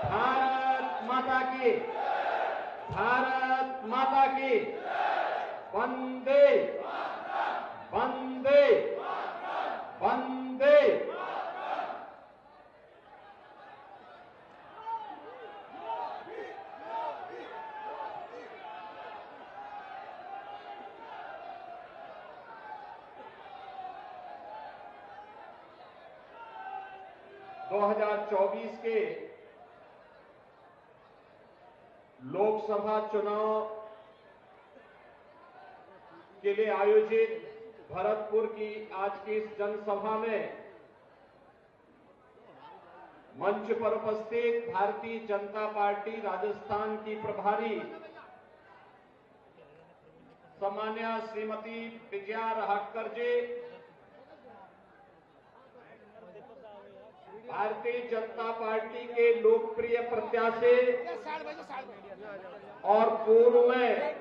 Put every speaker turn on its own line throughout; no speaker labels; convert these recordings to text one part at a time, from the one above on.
भारत माता की, भारत माता की, वंदे वंदे वंदे। दो 2024 के लोकसभा चुनाव के लिए आयोजित भरतपुर की आज की इस जनसभा में मंच पर उपस्थित भारतीय जनता पार्टी राजस्थान की प्रभारी सम्मान्य श्रीमती विजया रहाटकर जी, भारतीय जनता पार्टी के लोकप्रिय प्रत्याशी और पूर्व में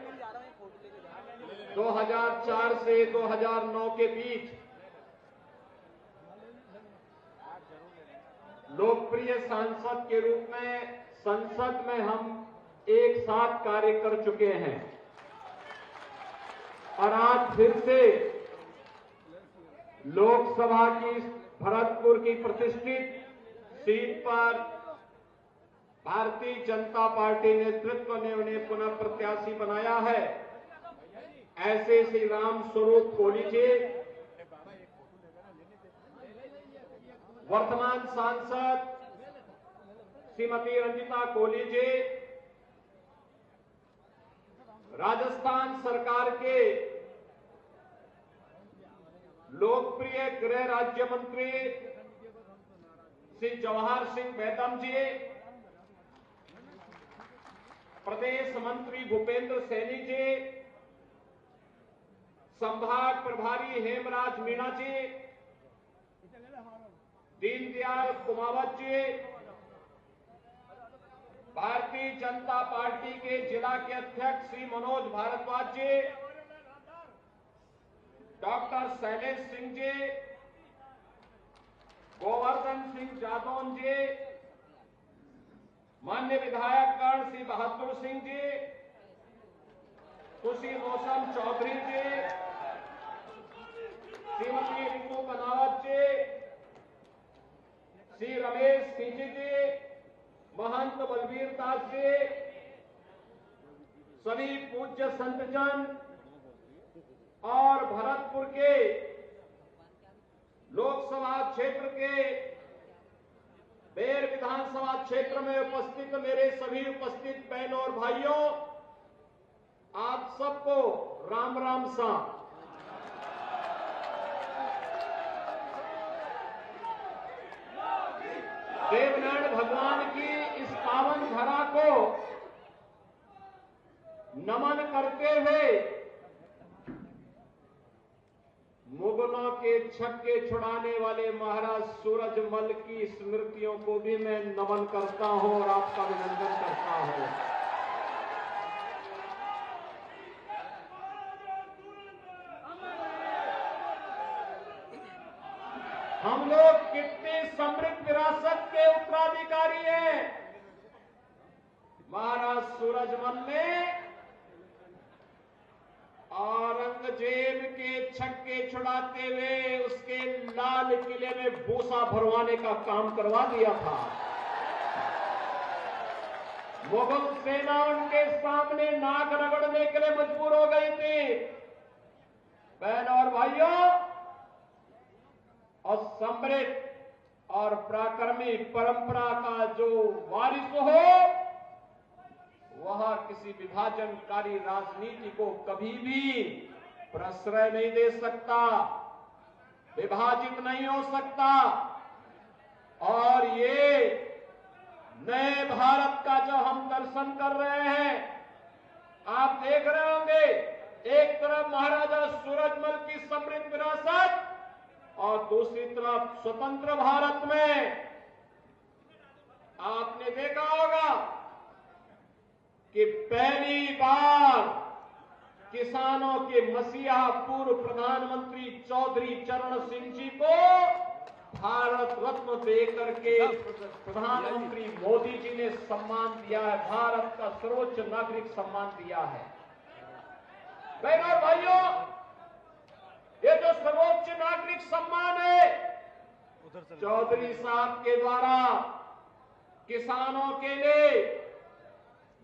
2004 से 2009 के बीच लोकप्रिय सांसद के रूप में संसद में हम एक साथ कार्य कर चुके हैं और आज फिर से लोकसभा की भरतपुर की प्रतिष्ठित सीट पर भारतीय जनता पार्टी नेतृत्व ने उन्हें पुनः प्रत्याशी बनाया है। ऐसे श्री राम स्वरूप कोहली जी, वर्तमान सांसद श्रीमती रंजिता कोहली जी, राजस्थान सरकार के लोकप्रिय गृह राज्य मंत्री श्री जवाहर सिंह बेदम जी, प्रदेश मंत्री भूपेंद्र सैनी जी, संभाग प्रभारी हेमराज मीणा जी, दीनदयाल कुमावत जी, भारतीय जनता पार्टी के जिला के अध्यक्ष श्री मनोज भारद्वाज जी, डॉक्टर शैलेश सिंह जी, गोवर्धन सिंह जादौन जी, माननीय विधायकगण श्री बहादुर सिंह जी, सुश्री मौसम चौधरी जी, श्रीमती रितु बनावत जी, श्री रमेश सिंह जी, महंत बलबीर दास जी, सभी पूज्य संतजन और भरतपुर के लोकसभा क्षेत्र के बेर विधानसभा क्षेत्र में उपस्थित मेरे सभी उपस्थित बहनों और भाइयों, आप सबको राम राम सा। देवनारायण भगवान की इस पावन धरा को नमन करते हुए मुगलों के छक्के छुड़ाने वाले महाराज सूरजमल की स्मृतियों को भी मैं नमन करता हूं और आपका अभिनंदन करता हूं। हम लोग कितनी समृद्ध विरासत के उत्तराधिकारी हैं। महाराज सूरजमल ने औरंगजेब के छक्के छुड़ाते हुए उसके लाल किले में भूसा भरवाने का काम करवा दिया था। मुगल सेना उनके सामने नाक रगड़ने के लिए मजबूर हो गई थी। बहनों और भाइयों, और समृद्ध और पराक्रमी परंपरा का जो वारिस हो, वह किसी विभाजनकारी राजनीति को कभी भी प्रश्रय नहीं दे सकता, विभाजित नहीं हो सकता। और ये नए भारत का जो हम दर्शन कर रहे हैं, आप देख रहे होंगे, एक तरफ महाराजा सूरजमल की समृद्ध विरासत और दूसरी तरफ स्वतंत्र भारत में आपने देखा होगा कि पहली बार किसानों के मसीहा पूर्व प्रधानमंत्री चौधरी चरण सिंह जी को भारत रत्न देकर के प्रधानमंत्री मोदी जी ने सम्मान दिया है, भारत का सर्वोच्च नागरिक सम्मान दिया है। बहनों और भाइयों, ये जो सर्वोच्च नागरिक सम्मान है, चौधरी साहब के द्वारा किसानों के लिए,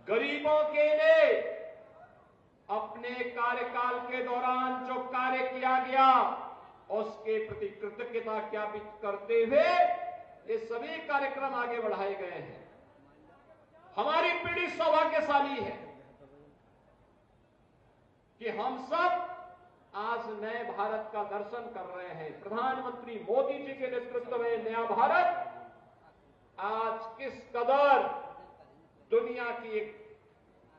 गरीबों के लिए अपने कार्यकाल के दौरान जो कार्य किया गया उसके प्रति कृतज्ञता ज्ञापित करते हुए ये सभी कार्यक्रम आगे बढ़ाए गए हैं। हमारी पीढ़ी सौभाग्यशाली है कि हम सब आज नए भारत का दर्शन कर रहे हैं। प्रधानमंत्री मोदी जी के नेतृत्व में नया भारत आज किस कदर दुनिया की एक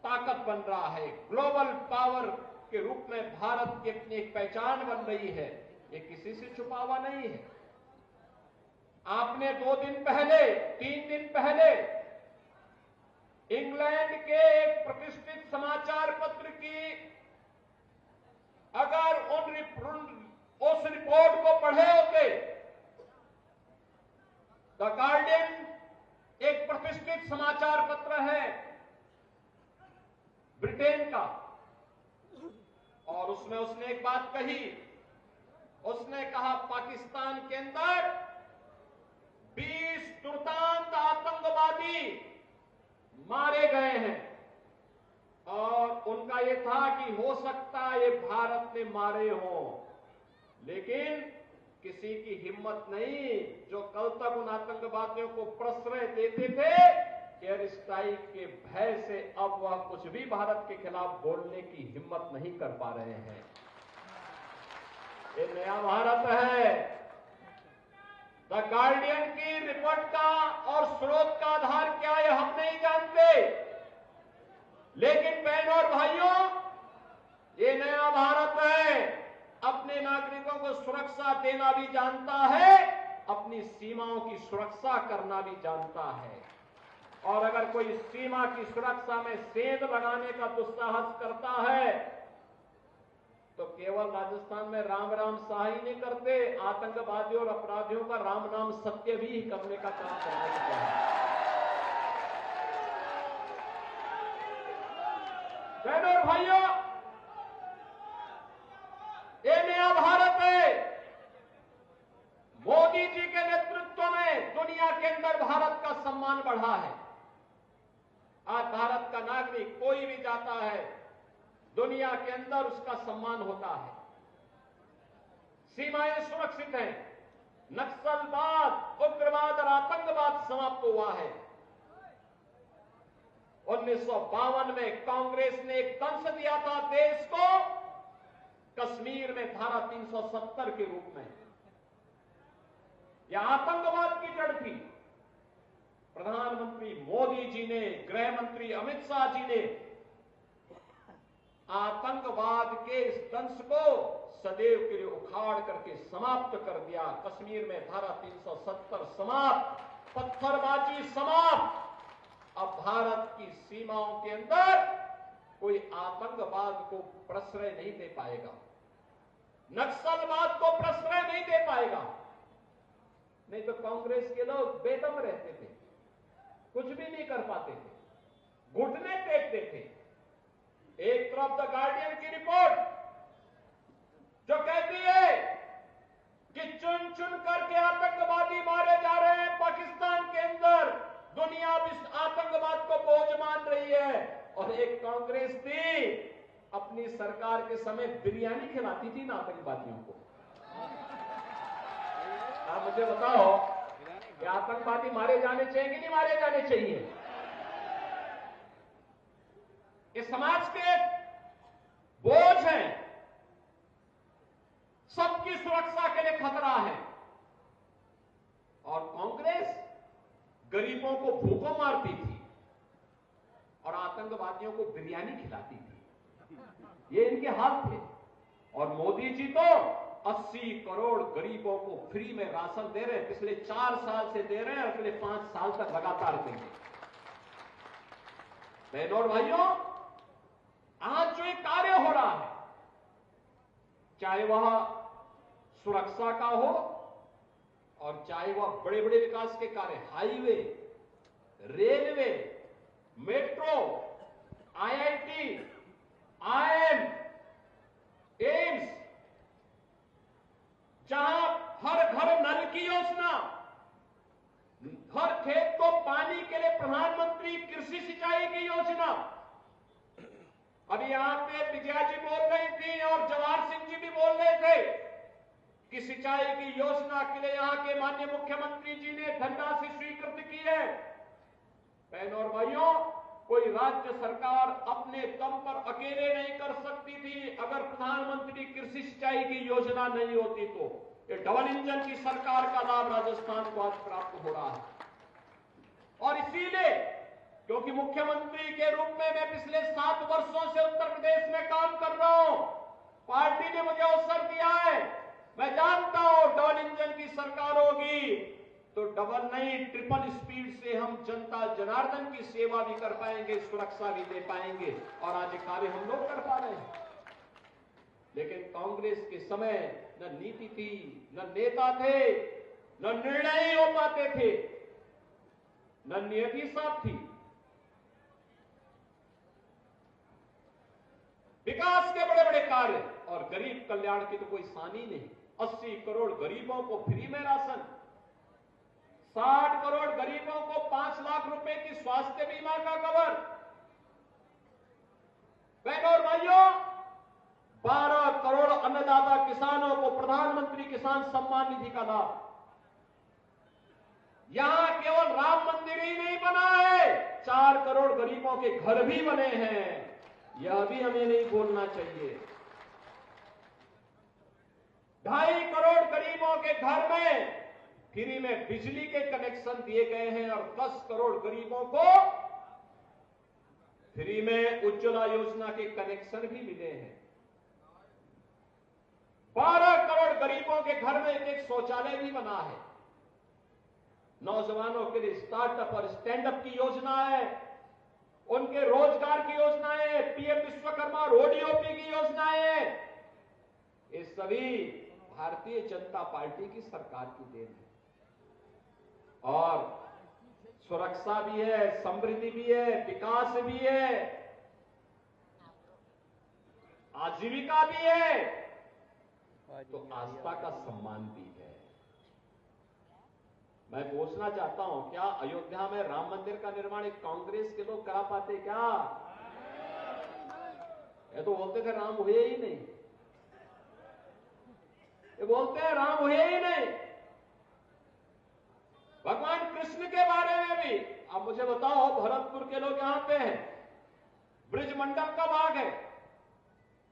ताकत बन रहा है, ग्लोबल पावर के रूप में भारत की अपनी एक पहचान बन रही है, ये किसी से छुपा हुआ नहीं है। आपने 2 दिन पहले, 3 दिन पहले इंग्लैंड के एक प्रतिष्ठित समाचार पत्र की अगर उस रिपोर्ट को पढ़े होते, द गार्डियन एक प्रतिष्ठित समाचार पत्र है ब्रिटेन का, और उसमें उसने एक बात कही। उसने कहा पाकिस्तान के अंदर 20 दुर्दांत आतंकवादी मारे गए हैं, और उनका यह था कि हो सकता है ये भारत ने मारे हों, लेकिन किसी की हिम्मत नहीं जो कल तक उन आतंकवादियों को प्रश्रय देते थे, एयर स्ट्राइक के भय से अब वह कुछ भी भारत के खिलाफ बोलने की हिम्मत नहीं कर पा रहे हैं। ये नया भारत है। द गार्डियन की रिपोर्ट का और स्रोत का आधार क्या है हम नहीं जानते, लेकिन बहनों और भाइयों, ये नया भारत है, अपने नागरिकों को सुरक्षा देना भी जानता है, अपनी सीमाओं की सुरक्षा करना भी जानता है। और अगर कोई सीमा की सुरक्षा में सेंध लगाने का दुस्साहस करता है तो केवल राजस्थान में राम राम शाह ही नहीं करते, आतंकवादियों और अपराधियों का राम नाम सत्य भी करने का काम करना चाहिए। बहनों और भाइयों, ये नया भारत है। मोदी जी के नेतृत्व में दुनिया के अंदर भारत का सम्मान बढ़ा है। आज भारत का नागरिक कोई भी जाता है, दुनिया के अंदर उसका सम्मान होता है। सीमाएं सुरक्षित हैं, नक्सलवाद, उग्रवाद और आतंकवाद समाप्त हुआ है। 1952 में कांग्रेस ने एक दंश दिया था देश को कश्मीर में धारा 370 के रूप में। यह आतंकवाद की जड़ थी। प्रधानमंत्री मोदी जी ने, गृह मंत्री अमित शाह जी ने आतंकवाद के इस दंश को सदैव के लिए उखाड़ करके समाप्त कर दिया। कश्मीर में धारा 370 समाप्त, पत्थरबाजी समाप्त। अब भारत की सीमाओं के अंदर कोई आतंकवाद को प्रश्रय नहीं दे पाएगा, नक्सलवाद को प्रश्रय नहीं दे पाएगा। नहीं तो कांग्रेस के लोग बेदम रहते थे, कुछ भी नहीं कर पाते थे, घुटने टेकते थे। एक तरफ द गार्डियन की रिपोर्ट जो कहती है कि चुन चुन करके आतंकवादी मारे जा रहे हैं पाकिस्तान के अंदर, दुनिया भी आतंकवाद को बोझ मान रही है। और एक कांग्रेस थी, अपनी सरकार के समय बिरयानी खिलाती थी ना आतंकवादियों को। आप मुझे बताओ कि आतंकवादी मारे जाने चाहिए कि नहीं मारे जाने चाहिए? ये समाज के बोझ हैं, सबकी सुरक्षा के लिए खतरा है। और कांग्रेस गरीबों को भूखों मारती थी और आतंकवादियों को बिरयानी खिलाती थी। ये इनके हाल थे। और मोदी जी तो 80 करोड़ गरीबों को फ्री में राशन दे रहे हैं, पिछले 4 साल से दे रहे हैं और अगले 5 साल तक लगातार देंगे। बहनों और भाइयों, आज जो एक कार्य हो रहा है, चाहे वह सुरक्षा का हो और चाहे वह बड़े बड़े विकास के कार्य, highway, railway, metro, IIT, IIM, AIIMS, जहां हर घर नल की योजना, हर खेत को पानी के लिए प्रधानमंत्री कृषि सिंचाई की योजना। अभी यहां पे विजया जी बोल रही थी और जवाहर सिंह जी भी बोल रहे थे कि सिंचाई की योजना के लिए यहां के माननीय मुख्यमंत्री जी ने धनराशि स्वीकृत की है। बहनों और भाइयों, कोई राज्य सरकार अपने दम पर अकेले नहीं कर सकती थी अगर प्रधानमंत्री कृषि सिंचाई की योजना नहीं होती तो। ये डबल इंजन की सरकार का लाभ राजस्थान को आज प्राप्त हो रहा है। और इसीलिए क्योंकि मुख्यमंत्री के रूप में मैं पिछले 7 वर्षों से उत्तर प्रदेश में काम कर रहा हूं, पार्टी ने मुझे अवसर दिया है, मैं जानता हूं डबल इंजन की सरकार होगी तो डबल नहीं, ट्रिपल स्पीड से हम जनता जनार्दन की सेवा भी कर पाएंगे, सुरक्षा भी दे पाएंगे। और आज कार्य हम लोग कर पा रहे हैं। लेकिन कांग्रेस के समय न नीति थी, न नेता थे, न निर्णय ही हो पाते थे, न नियति साफ थी। विकास के बड़े बड़े कार्य और गरीब कल्याण की तो कोई सानी नहीं। 80 करोड़ गरीबों को फ्री में राशन, 60 करोड़ गरीबों को 5 लाख रुपए की स्वास्थ्य बीमा का कवर। बहनों और भाइयों, 12 करोड़ अन्नदाता किसानों को प्रधानमंत्री किसान सम्मान निधि का लाभ। यहां केवल राम मंदिर ही नहीं बना है, 4 करोड़ गरीबों के घर भी बने हैं। यह भी हमें नहीं भूलना चाहिए। 2.5 करोड़ गरीबों के घर में फ्री में बिजली के कनेक्शन दिए गए हैं और 10 करोड़ गरीबों को फ्री में उज्ज्वला योजना के कनेक्शन भी मिले हैं। 12 करोड़ गरीबों के घर में एक शौचालय भी बना है। नौजवानों के लिए स्टार्टअप और स्टैंड अप की योजना है, उनके रोजगार की योजनाएं, पीएम विश्वकर्मा रोडीओपी की योजनाएं, ये सभी भारतीय जनता पार्टी की सरकार की देन है। और सुरक्षा भी है, समृद्धि भी है, विकास भी है, आजीविका भी है, तो आस्था का सम्मान भी है। मैं पूछना चाहता हूं, क्या अयोध्या में राम मंदिर का निर्माण एक कांग्रेस के लोग करा पाते क्या? ये तो बोलते थे राम हुए ही नहीं, ये बोलते हैं राम हुए ही नहीं। भगवान कृष्ण के बारे में भी अब मुझे बताओ, भरतपुर के लोग यहां पे हैं, ब्रिजमंडल का भाग है,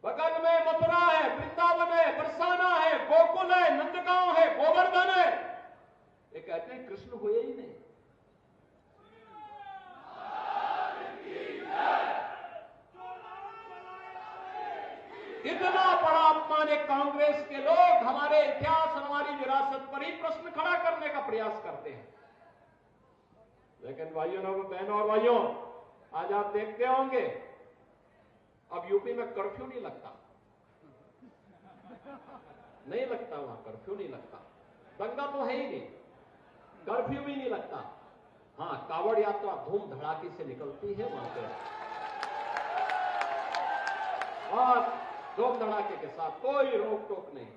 बगल में मथुरा है, वृंदावन है, बरसाना है, गोकुल है, नंदगांव है, गोवर्धन है, ये कहते हैं कृष्ण हुए ही नहीं। इतना बड़ा अपमान एक कांग्रेस के लोग हमारे इतिहास और हमारी विरासत पर ही प्रश्न खड़ा करने का प्रयास करते हैं। लेकिन भाइयों लोगों, बहनों और भाइयों, आज आप देखते होंगे अब यूपी में कर्फ्यू नहीं लगता, नहीं लगता, वहां कर्फ्यू नहीं लगता, दंगा तो है ही नहीं, कर्फ्यू भी नहीं लगता। हाँ, कावड़ यात्रा धूम धड़ाके से निकलती है वहां पे, और धूम धड़ाके के साथ, कोई रोक टोक नहीं।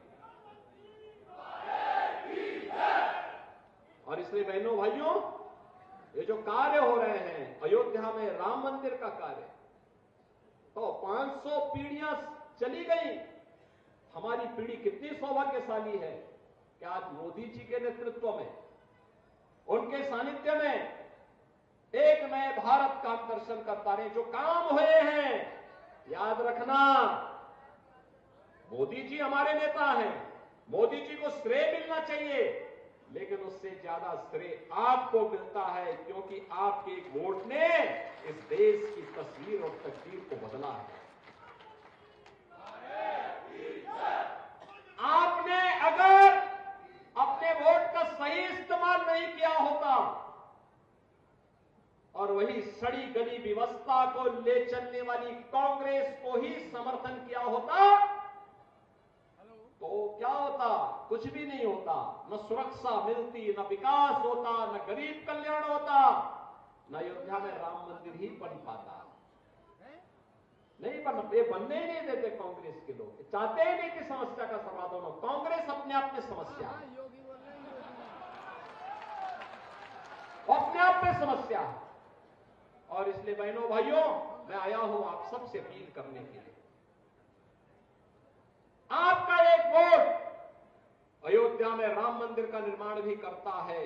और इसलिए बहनों भाइयों, ये जो कार्य हो रहे हैं अयोध्या में राम मंदिर का कार्य, तो 500 पीढ़ियां चली गई। हमारी पीढ़ी कितनी सौभाग्यशाली है कि आज मोदी जी के नेतृत्व में, उनके सानिध्य में एक नए भारत का दर्शन कर पा रहे हैं। जो काम हुए हैं, याद रखना, मोदी जी हमारे नेता हैं, मोदी जी को श्रेय मिलना चाहिए, लेकिन उससे ज्यादा श्रेय आपको मिलता है, क्योंकि आपके एक वोट ने इस देश की तस्वीर और तकदीर को बदला है। आपने अगर अपने वोट का सही इस्तेमाल नहीं किया होता और वही सड़ी गली व्यवस्था को ले चलने वाली कांग्रेस को ही समर्थन किया होता, तो क्या होता? कुछ भी नहीं होता। न सुरक्षा मिलती, न विकास होता, न गरीब कल्याण होता, न अयोध्या में राम मंदिर ही बन पाता। नहीं ये बनने ही नहीं देते कांग्रेस के लोग, चाहते ही नहीं कि समस्या का समाधान हो। कांग्रेस अपने आप में समस्या है, अपने आप में समस्या है। और इसलिए बहनों भाइयों, मैं आया हूं आप सबसे अपील करने के लिए, आपका एक वोट अयोध्या में राम मंदिर का निर्माण भी करता है,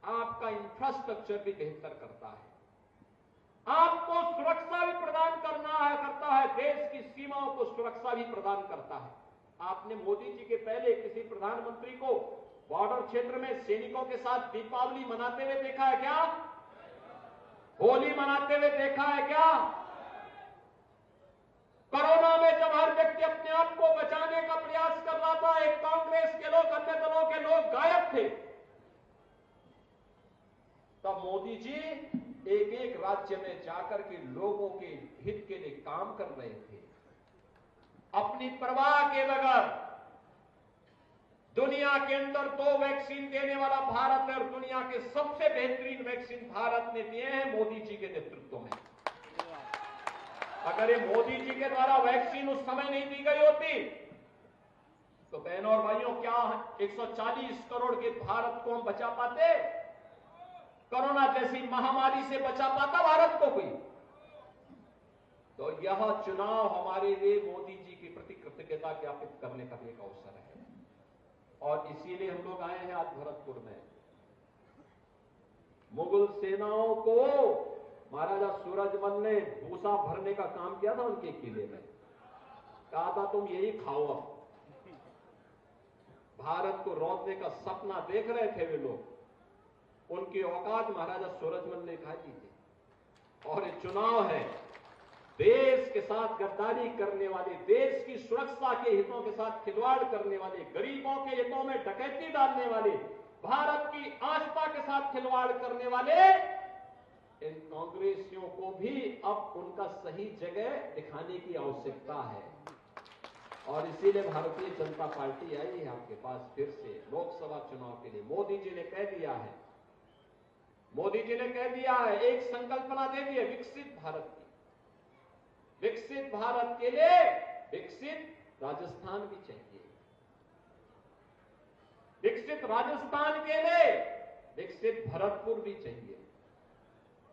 आपका इंफ्रास्ट्रक्चर भी बेहतर करता है, आपको सुरक्षा भी प्रदान करता है, देश की सीमाओं को सुरक्षा भी प्रदान करता है। आपने मोदी जी के पहले किसी प्रधानमंत्री को बॉर्डर क्षेत्र में सैनिकों के साथ दीपावली मनाते हुए देखा है क्या? होली मनाते हुए देखा है क्या? कोरोना में जब हर व्यक्ति अपने आप को बचाने का प्रयास कर रहा था, एक कांग्रेस के लोग, अन्य दलों के लोग गायब थे, तब मोदी जी एक एक राज्य में जाकर के लोगों के हित के लिए काम कर रहे थे, अपनी परवाह के बगैर। दुनिया के अंदर 2 वैक्सीन देने वाला भारत है और दुनिया के सबसे बेहतरीन वैक्सीन भारत ने दिए हैं मोदी जी के नेतृत्व में। अगर ये मोदी जी के द्वारा वैक्सीन उस समय नहीं दी गई होती तो बहनों और भाइयों, क्या 140 करोड़ के भारत को हम बचा पाते? कोरोना जैसी महामारी से बचा पाता भारत को कोई? तो यह चुनाव हमारे लिए मोदी जी के प्रति कृतज्ञता ज्ञापित करने का भी एक अवसर है और इसीलिए हम लोग आए हैं आज भरतपुर में। मुगल सेनाओं को महाराजा सूरजमल ने भूसा भरने का काम किया था उनके किले में, कहा था तुम यही खाओ। अब भारत को रोकने का सपना देख रहे थे वे लोग, उनकी औकात महाराजा सूरजमल ने खाई थी। और ये चुनाव है, देश के साथ गद्दारी करने वाले, देश की सुरक्षा के हितों के साथ खिलवाड़ करने वाले, गरीबों के हितों में डकैती डालने वाले, भारत की आस्था के साथ खिलवाड़ करने वाले इन कांग्रेसियों को भी अब उनका सही जगह दिखाने की आवश्यकता है। और इसीलिए भारतीय जनता पार्टी आई है आपके पास फिर से लोकसभा चुनाव के लिए। मोदी जी ने कह दिया है, मोदी जी ने कह दिया है, एक संकल्पना दे दी है विकसित भारत की। विकसित भारत के लिए विकसित राजस्थान भी चाहिए, विकसित राजस्थान के लिए विकसित भरतपुर भी चाहिए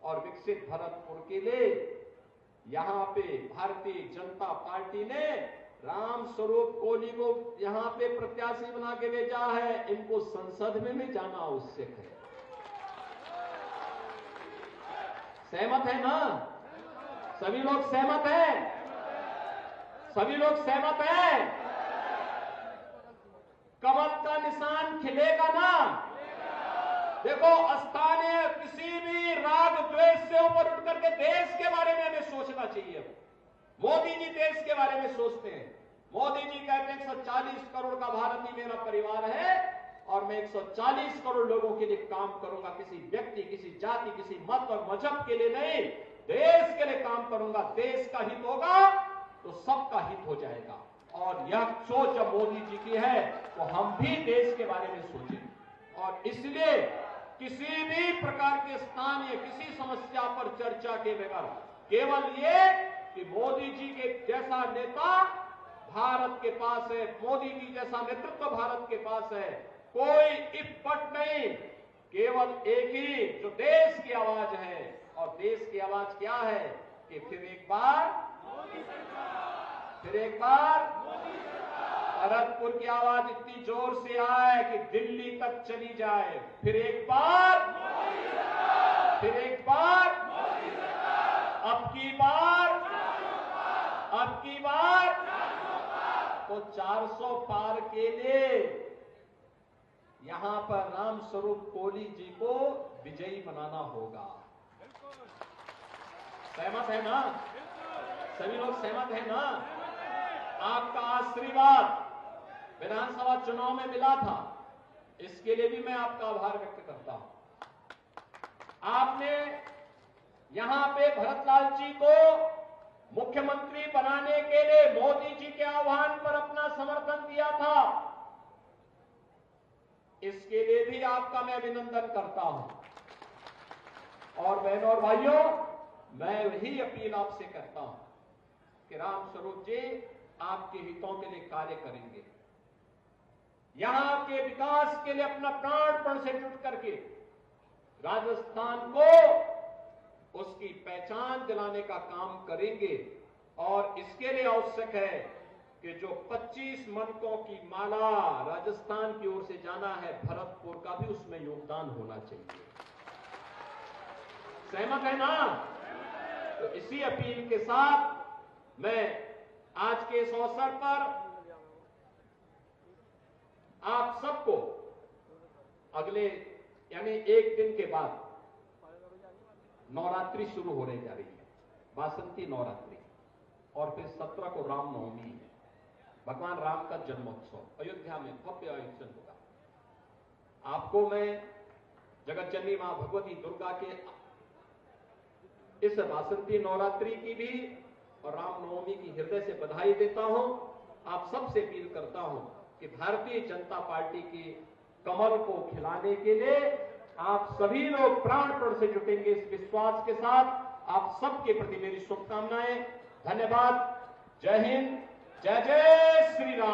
और विकसित भरतपुर के लिए यहां पे भारतीय जनता पार्टी ने राम स्वरूप कोहली को यहां पे प्रत्याशी बना के भेजा है। इनको संसद में भी जाना आवश्यक है। सहमत है ना? सभी लोग सहमत हैं? सभी लोग सहमत हैं? कमल का निशान खिलेगा ना? देखो, स्थानीय किसी भी राग द्वेष से ऊपर उठ करके देश के बारे में हमें सोचना चाहिए। मोदी जी देश के बारे में सोचते हैं। मोदी जी कहते हैं 140 करोड़ का भारत ही मेरा परिवार है और मैं 140 करोड़ लोगों के लिए काम करूंगा, किसी व्यक्ति, किसी जाति, किसी मत और मजहब के लिए नहीं, देश के लिए काम करूंगा। देश का हित होगा तो सबका हित हो जाएगा। और यह सोच जब मोदी जी की है तो हम भी देश के बारे में सोचें। और इसलिए किसी भी प्रकार के स्थान या किसी समस्या पर चर्चा के बगैर केवल ये कि मोदी जी के जैसा नेता भारत के पास है, मोदी जी जैसा नेतृत्व भारत के पास है, कोई इफ बट नहीं, केवल एक ही जो देश की आवाज है। और देश की आवाज क्या है कि फिर एक बार भरतपुर की आवाज इतनी जोर से आए कि दिल्ली तक चली जाए। फिर एक बार अब की बार तो 400 पार के लिए यहां पर राम स्वरूप कोहली जी को विजयी बनाना होगा। सहमत है ना? सभी लोग सहमत है ना? आपका आशीर्वाद विधानसभा चुनाव में मिला था, इसके लिए भी मैं आपका आभार व्यक्त करता हूं। आपने यहां पे भरतलाल जी को मुख्यमंत्री बनाने के लिए मोदी जी के आह्वान पर अपना समर्थन दिया था, इसके लिए भी आपका मैं अभिनंदन करता हूं। और बहनों और भाइयों, मैं वही अपील आपसे करता हूं कि राम स्वरूप जी आपके हितों के लिए कार्य करेंगे, यहां के विकास के लिए अपना प्राणपण से जुट करके राजस्थान को उसकी पहचान दिलाने का काम करेंगे। और इसके लिए आवश्यक है कि जो 25 मनकों की माला राजस्थान की ओर से जाना है, भरतपुर का भी उसमें योगदान होना चाहिए। सहमत है ना? तो इसी अपील के साथ मैं आज के इस अवसर पर आप सबको अगले यानी एक दिन के बाद नवरात्रि शुरू होने जा रही है, वासंती नवरात्रि, और फिर 17 को रामनवमी है, भगवान राम का जन्मोत्सव अयोध्या में भव्य आयोजन होगा। आपको मैं जगत जननी मां भगवती दुर्गा के इस वासंती नवरात्रि की भी और रामनवमी की हृदय से बधाई देता हूं। आप सबसे अपील करता हूं कि भारतीय जनता पार्टी की कमल को खिलाने के लिए आप सभी लोग प्राणपण से जुटेंगे, इस विश्वास के साथ आप सबके प्रति मेरी शुभकामनाएं। धन्यवाद। जय हिंद, जय जय श्री राम।